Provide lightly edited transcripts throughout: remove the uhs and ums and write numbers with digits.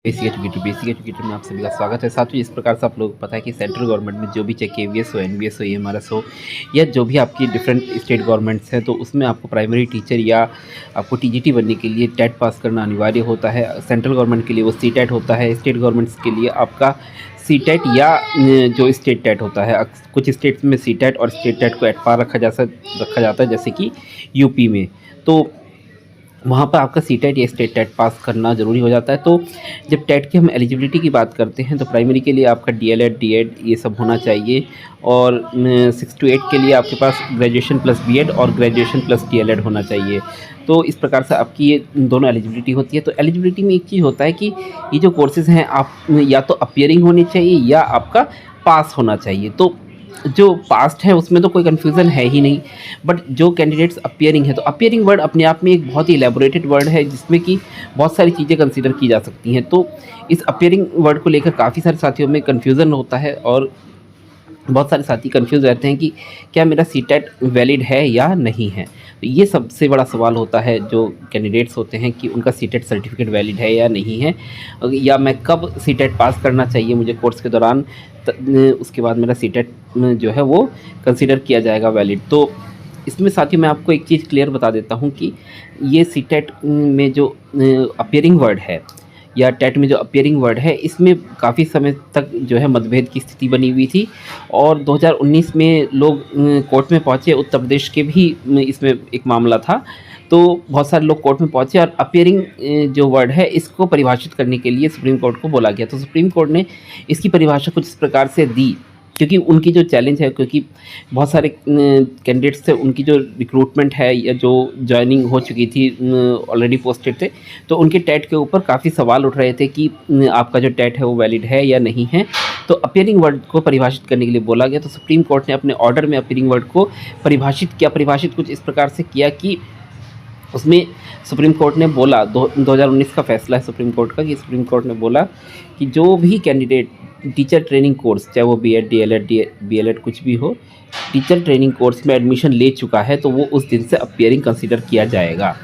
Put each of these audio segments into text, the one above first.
Basic educator में आप सभी का स्वागत है। साथियों, इस प्रकार से आप लोग पता है कि सेंट्रल गवर्नमेंट में जो भी चाहे केवीएस हो, एनवीएस हो, एमआरएस हो या जो भी आपकी डिफरेंट स्टेट गवर्नमेंट्स हैं, तो उसमें आपको प्राइमरी टीचर या आपको टीजीटी बनने के लिए टेट पास करना अनिवार्य होता है। सेंट्रल गवर्नमेंट के लिए वो सीटेट होता है, स्टेट गवर्नमेंट्स के लिए आपका सीटेट या जो स्टेट टेट होता है। कुछ स्टेट्स में सीटेट और स्टेट टेट को एट पार रखा जाता है, जैसे कि यूपी में। तो वहाँ पर आपका सीटेट या स्टेट टेट पास करना ज़रूरी हो जाता है। तो जब टेट की हम एलिजिबिलिटी की बात करते हैं तो प्राइमरी के लिए आपका डीएलएड, डीएड ये सब होना चाहिए, और 6 to 8 के लिए आपके पास ग्रेजुएशन प्लस बीएड और ग्रेजुएशन प्लस डीएलएड होना चाहिए। तो इस प्रकार से आपकी ये दोनों एलिजिबिलिटी होती है। तो एलिजिबिलिटी में एक चीज़ होता है कि ये जो कोर्सेज़ हैं आप या तो अपीयरिंग होनी चाहिए या आपका पास होना चाहिए। तो जो पास्ट है उसमें तो कोई कन्फ्यूज़न है ही नहीं, बट जो कैंडिडेट्स अपीयरिंग है, तो अपीयरिंग वर्ड अपने आप में एक बहुत ही एलेबोरेटेड वर्ड है जिसमें कि बहुत सारी चीज़ें कंसीडर की जा सकती हैं। तो इस अपीयरिंग वर्ड को लेकर काफ़ी सारे साथियों में कन्फ्यूज़न होता है, और बहुत सारे साथी कंफ्यूज रहते हैं कि क्या मेरा सीटेट वैलिड है या नहीं है। तो ये सबसे बड़ा सवाल होता है जो कैंडिडेट्स होते हैं कि उनका सीटेट सर्टिफिकेट वैलिड है या नहीं है, या मैं कब सीटेट पास करना चाहिए मुझे कोर्स के दौरान, उसके बाद मेरा सीटेट जो है वो कंसीडर किया जाएगा वैलिड। तो इसमें साथियों मैं आपको एक चीज़ क्लियर बता देता हूँ कि ये सीटेट में जो अपीयरिंग वर्ड है या टेट में जो अपीयरिंग वर्ड है, इसमें काफ़ी समय तक जो है मतभेद की स्थिति बनी हुई थी, और 2019 में लोग कोर्ट में पहुँचे। उत्तर प्रदेश के भी इसमें एक मामला था, तो बहुत सारे लोग कोर्ट में पहुँचे और अपीयरिंग जो वर्ड है इसको परिभाषित करने के लिए सुप्रीम कोर्ट को बोला गया। तो सुप्रीम कोर्ट ने इसकी परिभाषा कुछ इस प्रकार से दी, क्योंकि उनकी जो चैलेंज है, क्योंकि बहुत सारे कैंडिडेट्स थे, उनकी जो रिक्रूटमेंट है या जो जॉइनिंग हो चुकी थी ऑलरेडी पोस्टेड थे, तो उनके टेट के ऊपर काफ़ी सवाल उठ रहे थे कि आपका जो टेट है वो वैलिड है या नहीं है। तो अपीयरिंग वर्ड को परिभाषित करने के लिए बोला गया। तो सुप्रीम कोर्ट ने अपने ऑर्डर में अपीयरिंग वर्ड को परिभाषित किया। परिभाषित कुछ इस प्रकार से किया कि उसमें सुप्रीम कोर्ट ने बोला, 2019 का फैसला है सुप्रीम कोर्ट का, कि सुप्रीम कोर्ट ने बोला कि जो भी कैंडिडेट टीचर ट्रेनिंग कोर्स, चाहे वो बीएड, डीएलएड, बीएलएड कुछ भी हो, टीचर ट्रेनिंग कोर्स में एडमिशन ले चुका है तो वो उस दिन से अपीयरिंग कंसीडर किया जाएगा।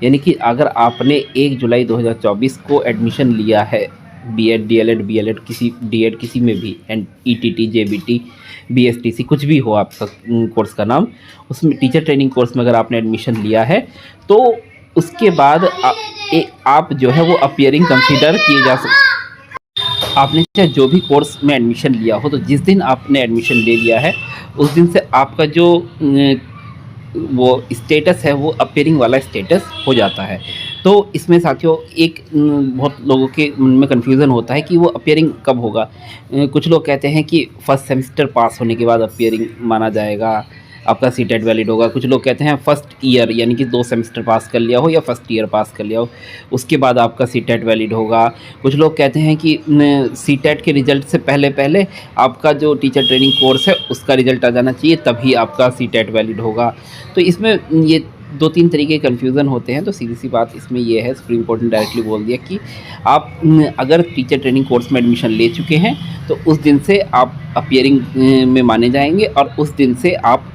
यानी कि अगर आपने 1 जुलाई 2024 को एडमिशन लिया है बीएड, डीएलएड, बीएलएड किसी, डीएड किसी में भी, एंड ईटीटी, जेबीटी, बीएसटीसी कुछ भी हो आपका कोर्स का नाम, उसमें टीचर ट्रेनिंग कोर्स में अगर आपने एडमिशन लिया है तो उसके बाद आप जो है वो अपीयरिंग कंसीडर किए जा सकते। आपने चाहे जो भी कोर्स में एडमिशन लिया हो, तो जिस दिन आपने एडमिशन ले लिया है उस दिन से आपका जो वो स्टेटस है वो अपीयरिंग वाला स्टेटस हो जाता है। तो इसमें साथियों एक बहुत लोगों के मन में कन्फ्यूज़न होता है कि वो अपीयरिंग कब होगा। कुछ लोग कहते हैं कि फर्स्ट सेमेस्टर पास होने के बाद अपीयरिंग माना जाएगा, आपका सीटेट वैलिड होगा। कुछ लोग कहते हैं फर्स्ट ईयर, यानी कि 2 सेमेस्टर पास कर लिया हो या फर्स्ट ईयर पास कर लिया हो, उसके बाद आपका सीटेट वैलिड होगा। कुछ लोग कहते हैं कि सीटेट के रिज़ल्ट से पहले पहले आपका जो टीचर ट्रेनिंग कोर्स है उसका रिज़ल्ट आ जाना चाहिए, तभी आपका सीटेट वैलिड होगा। तो इसमें ये 2-3 तरीके के कन्फ्यूज़न होते हैं। तो सीधी सी बात इसमें ये है, सुप्रीम कोर्ट ने डायरेक्टली बोल दिया कि आप अगर टीचर ट्रेनिंग कोर्स में एडमिशन ले चुके हैं तो उस दिन से आप अपीयरिंग में माने जाएंगे, और उस दिन से आप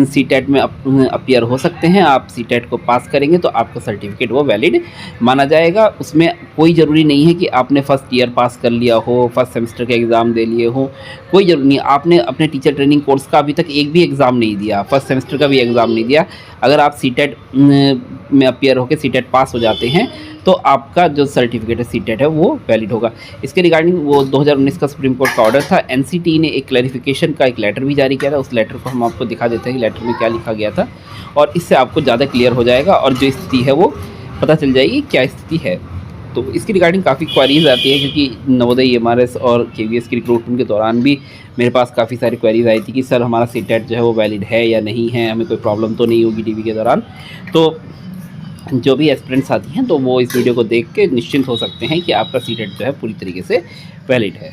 सीटेट में अपीयर हो सकते हैं। आप सीटेट को पास करेंगे तो आपका सर्टिफिकेट वो वैलिड माना जाएगा। उसमें कोई ज़रूरी नहीं है कि आपने फर्स्ट ईयर पास कर लिया हो, फर्स्ट सेमेस्टर के एग्ज़ाम दे लिए हो, कोई ज़रूरी नहीं। आपने अपने टीचर ट्रेनिंग कोर्स का अभी तक एक भी एग्ज़ाम नहीं दिया, फर्स्ट सेमेस्टर का भी एग्ज़ाम नहीं दिया, अगर आप सीटेट में अपीयर होकर सीटेट पास हो जाते हैं तो आपका जो सर्टिफिकेट है सीटेट है वो वैलिड होगा। इसके रिगार्डिंग वो 2019 का सुप्रीम कोर्ट का ऑर्डर था। एनसीटी ने एक क्लैरिफिकेशन का एक लेटर भी जारी किया था। उस लेटर को हम आपको दिखा देते हैं कि लेटर में क्या लिखा गया था, और इससे आपको ज़्यादा क्लियर हो जाएगा और जो स्थिति है वो पता चल जाएगी क्या स्थिति है। तो इसकी रिगार्डिंग काफ़ी क्वेरीज आती है, क्योंकि नवोदय, एमआरएस और केवीएस की रिक्रूटमेंट के दौरान भी मेरे पास काफ़ी सारी क्वेरीज आई थी कि सर हमारा सीटेट जो है वो वैलिड है या नहीं है, हमें कोई प्रॉब्लम तो नहीं होगी डीवी के दौरान। तो जो भी एस्पिरेंट्स आती हैं तो वो इस वीडियो को देख के निश्चिंत हो सकते हैं कि आपका सीटेट जो है पूरी तरीके से वैलिड है।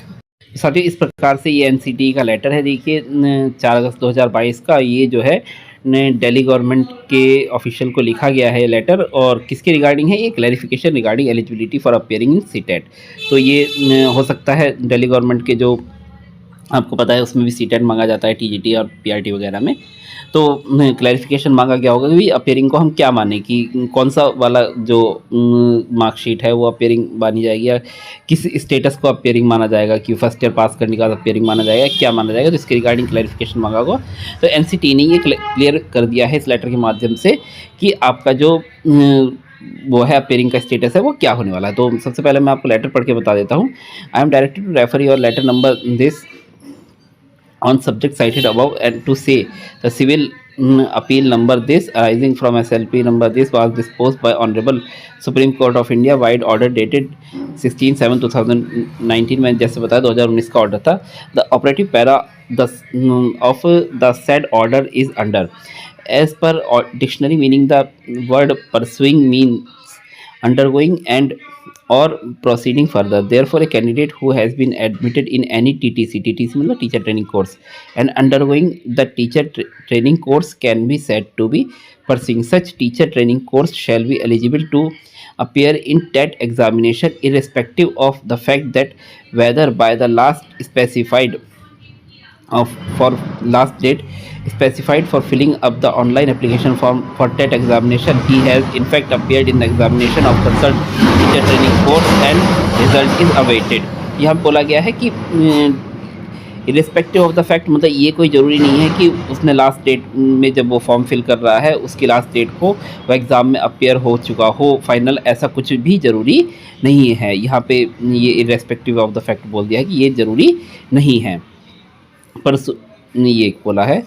साथियों इस प्रकार से ये एनसीटी का लेटर है, देखिए 4 अगस्त 2022 का, ये जो है दिल्ली गवर्नमेंट के ऑफिशियल को लिखा गया है लेटर। और किसके रिगार्डिंग है ये? Clarification regarding eligibility for appearing in CTET. तो ये हो सकता है दिल्ली गवर्नमेंट के जो आपको पता है उसमें भी सीटेट मांगा जाता है टीजीटी और पीआरटी वगैरह में। तो क्लैरिफिकेशन मांगा गया होगा कि अपीयरिंग को हम क्या माने कि कौन सा वाला जो मार्कशीट है वो अपीयरिंग मानी जाएगी या किस स्टेटस को अपीयरिंग माना जाएगा कि फर्स्ट ईयर पास करने के बाद अपीयरिंग माना जाएगा, क्या माना जाएगा। तो इसके रिगार्डिंग क्लैरिफिकेशन मांगा होगा। तो एनसीटी ने ये क्लियर कर दिया है इस लेटर के माध्यम से कि आपका जो वो है अपीयरिंग का स्टेटस है वो क्या होने वाला है। तो सबसे पहले मैं आपको लेटर पढ़ के बता देता हूँ। I am directed to refer your letter number this on subject cited above and to say the civil appeal number this arising from SLP number this was disposed by Honorable Supreme Court of India wide order dated 16/7/2019 में जैसे बताया 2019 का order था। The operative para of the said order is under as per dictionary meaning the word pursuing means undergoing and or proceeding further. Therefore, a candidate who has been admitted in any TTC मतलब teacher training course and undergoing the teacher training course can be said to be pursuing such teacher training course shall be eligible to appear in TET examination irrespective of the fact that whether by the last specified for last date specified for filling up the online application form for TET examination he has in fact appeared in the examination of concerned teacher training course and result is awaited। यहाँ बोला गया है कि irrespective of the fact मतलब ये कोई ज़रूरी नहीं है कि उसने लास्ट डेट में जब वो फॉर्म फिल कर रहा है उसकी लास्ट डेट को वो एग्ज़ाम में अपीयर हो चुका हो फाइनल, ऐसा कुछ भी ज़रूरी नहीं है। यहाँ पे ये इरेस्पेक्टिव ऑफ द फैक्ट बोल दिया है कि ये ज़रूरी नहीं है। पर ये बोला है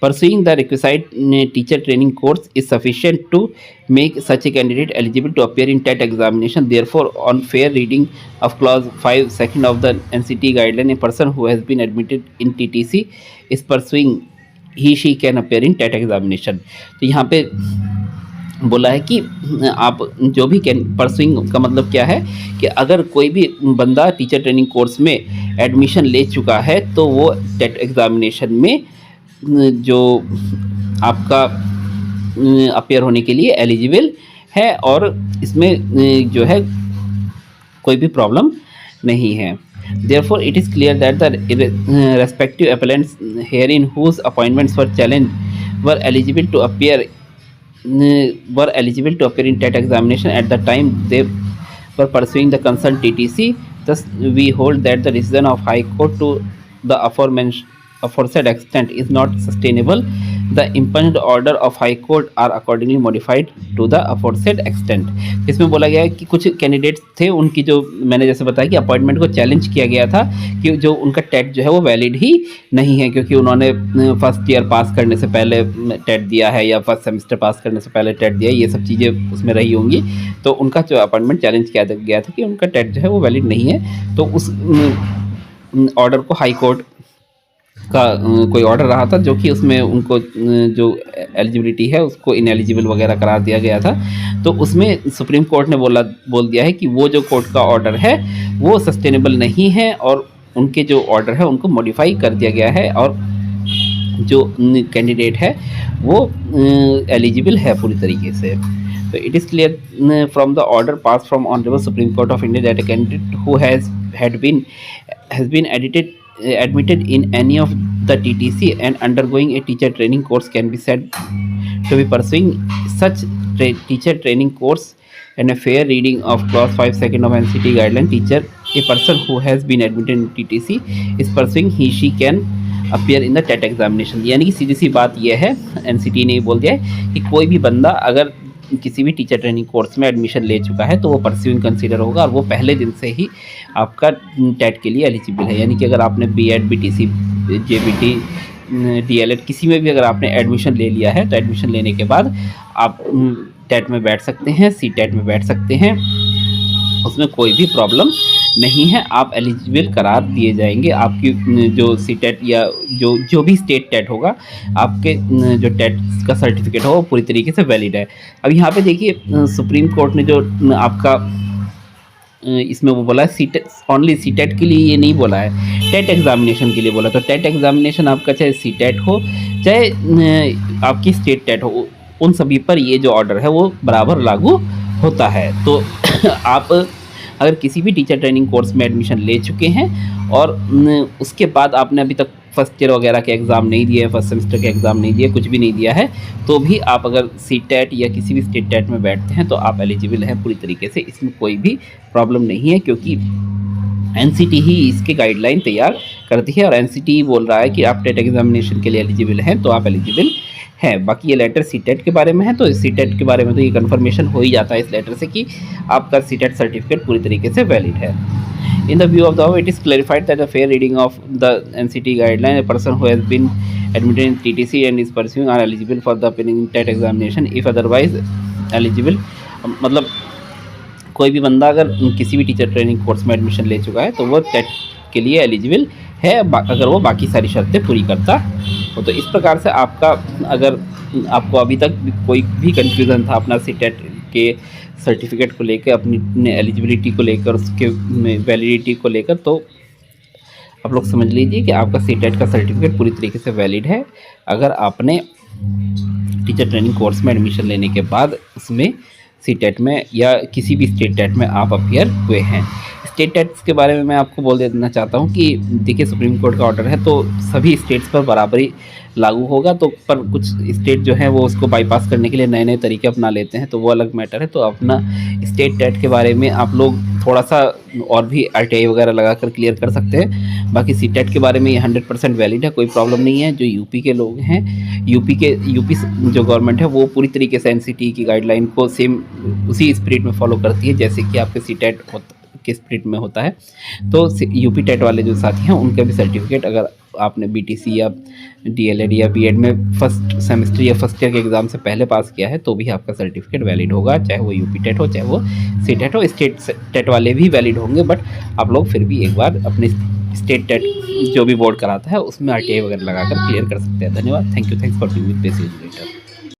pursuing the requisite teacher training course is sufficient to make such a candidate eligible to appear in TET examination. Therefore, on fair reading of clause 5 second of the NCT guideline, a person who has been admitted in TTC is pursuing she can appear in TET examination। तो यहाँ पे बोला है कि आप जो भी pursuing का मतलब क्या है कि अगर कोई भी बंदा टीचर ट्रेनिंग कोर्स में एडमिशन ले चुका है तो वो टेट एग्ज़ामिनेशन में जो आपका अपीयर होने के लिए एलिजिबल है और इसमें जो है कोई भी प्रॉब्लम नहीं है। Therefore, it is clear that the respective appellants herein whose appointments were challenged were eligible to appear in TET examination at the time they were pursuing the concerned TTC. Thus, we hold that the decision of High Court to the aforesaid extent is not sustainable. The impugned order of High Court are accordingly modified to the aforesaid extent। इसमें बोला गया है कि कुछ candidates थे उनकी जो मैंने जैसे बताया कि अपॉइंटमेंट को चैलेंज किया गया था कि जो उनका टेट जो है वो वैलिड ही नहीं है क्योंकि उन्होंने फर्स्ट ईयर पास करने से पहले टेट दिया है या फर्स्ट सेमेस्टर पास करने से पहले टेट दिया है, ये सब चीज़ें उसमें रही होंगी। तो उनका जो अपॉइंटमेंट चैलेंज किया गया था कि उनका टेट जो है वो वैलिड नहीं है। तो उस ऑर्डर को हाई कोर्ट का कोई ऑर्डर रहा था जो कि उसमें उनको जो एलिजिबिलिटी है उसको इनएलिजिबल वगैरह करार दिया गया था। तो उसमें सुप्रीम कोर्ट ने बोल दिया है कि वो जो कोर्ट का ऑर्डर है वो सस्टेनेबल नहीं है और उनके जो ऑर्डर है उनको मॉडिफाई कर दिया गया है और जो कैंडिडेट है वो एलिजिबल है पूरी तरीके से। तो it is clear from the order pass from honourable Supreme Court of India that a candidate who has been admitted in any of the TTC and undergoing a teacher training course can be said to be pursuing such teacher training course and a fair reading of clause 5 second of NCT guideline teacher a person who has been admitted in TTC is pursuing she can appear in the TET examination। यानी कि सीधी सी बात यह है, NCT ने बोल दिया है कि कोई भी बंदा अगर किसी भी टीचर ट्रेनिंग कोर्स में एडमिशन ले चुका है तो वो परस्यूइंग कंसीडर होगा और वो पहले दिन से ही आपका टेट के लिए एलिजिबल है। यानी कि अगर आपने बीएड, बीटीसी, जेबीटी, डीएलएड किसी में भी अगर आपने एडमिशन ले लिया है तो एडमिशन लेने के बाद आप टेट में बैठ सकते हैं, सी टेट में बैठ सकते हैं, उसमें कोई भी प्रॉब्लम नहीं है, आप एलिजिबल करार दिए जाएंगे। आपकी जो सी टेट या जो भी स्टेट टेट होगा आपके जो टेट का सर्टिफिकेट हो वो पूरी तरीके से वैलिड है। अब यहाँ पे देखिए सुप्रीम कोर्ट ने जो आपका इसमें वो बोला है C TET only, C TET के लिए ये नहीं बोला है, टेट एग्जामिनेशन के लिए बोला। तो टेट एग्जामिनेशन आपका चाहे सी टेट हो चाहे आपकी स्टेट टेट हो, उन सभी पर ये जो ऑर्डर है वो बराबर लागू होता है। तो आप अगर किसी भी टीचर ट्रेनिंग कोर्स में एडमिशन ले चुके हैं और उसके बाद आपने अभी तक फर्स्ट ईयर वगैरह के एग्ज़ाम नहीं दिए, फर्स्ट सेमेस्टर के एग्ज़ाम नहीं दिए, कुछ भी नहीं दिया है, तो भी आप अगर सीटेट या किसी भी स्टेट टेट में बैठते हैं तो आप एलिजिबल हैं पूरी तरीके से। इसमें कोई भी प्रॉब्लम नहीं है, क्योंकि एनसीटी ही इसके गाइडलाइन तैयार करती है और एनसीटी ही बोल रहा है कि आप टेट एग्जामिनेशन के लिए एलिजिबल हैं तो आप एलिजिबल हैं। बाकी ये लेटर सीटेट के बारे में है, तो सीटेट के बारे में तो ये कंफर्मेशन हो ही जाता है इस लेटर से कि आपका सीटेट सर्टिफिकेट पूरी तरीके से वैलिड है। In the view of the above, it is clarified that a fair reading of the NCT guideline, a person who has been admitted in TTC and is pursuing are eligible for the appearing TET examination if otherwise eligible। मतलब कोई भी बंदा अगर किसी भी teacher training course में admission ले चुका है तो वो टेट के लिए एलिजिबल है, अगर वो बाकी सारी शर्तें पूरी करता हो। तो इस प्रकार से आपका, अगर आपको अभी तक कोई भी कन्फ्यूज़न था अपना सीटेट के सर्टिफिकेट को लेकर, अपनी एलिजिबिलिटी को लेकर, उसके वैलिडिटी को लेकर, तो आप लोग समझ लीजिए कि आपका सीटेट का सर्टिफिकेट पूरी तरीके से वैलिड है अगर आपने टीचर ट्रेनिंग कोर्स में एडमिशन लेने के बाद उसमें सीटेट में या किसी भी स्टेट टेट में आप अपीयर हुए हैं। स्टेट टेट्स के बारे में मैं आपको बोल देना चाहता हूँ कि देखिए, सुप्रीम कोर्ट का ऑर्डर है तो सभी स्टेट्स पर बराबरी लागू होगा, तो पर कुछ स्टेट जो हैं वो उसको बाईपास करने के लिए नए नए तरीके अपना लेते हैं, तो वो अलग मैटर है। तो अपना स्टेट टेट के बारे में आप लोग थोड़ा सा और भी RTI वगैरह लगा कर क्लियर कर सकते हैं। बाकी सीटेट के बारे में ये 100% वैलिड है, कोई प्रॉब्लम नहीं है। जो यूपी के लोग हैं, यूपी जो गवर्नमेंट है वो पूरी तरीके से NCT की गाइडलाइन को सेम उसी स्पिरिट में फॉलो करती है जैसे कि आपके सीटेट के स्पिरिट में होता है। तो यूपी टेट वाले जो साथी हैं उनका भी सर्टिफिकेट, अगर आपने BTC या DLED या B.Ed में फर्स्ट सेमेस्टर या फर्स्ट ईयर के एग्ज़ाम से पहले पास किया है तो भी आपका सर्टिफिकेट वैलिड होगा, चाहे वो यूपी टेट हो चाहे वो सीटेट हो। स्टेट टेट वाले भी वैलिड होंगे, बट आप लोग फिर भी एक बार अपने स्टेट टेट जो भी बोर्ड कराता है उसमें RTI वगैरह लगाकर क्लियर कर सकते हैं। धन्यवाद, thank you, thanks for being with basic educator.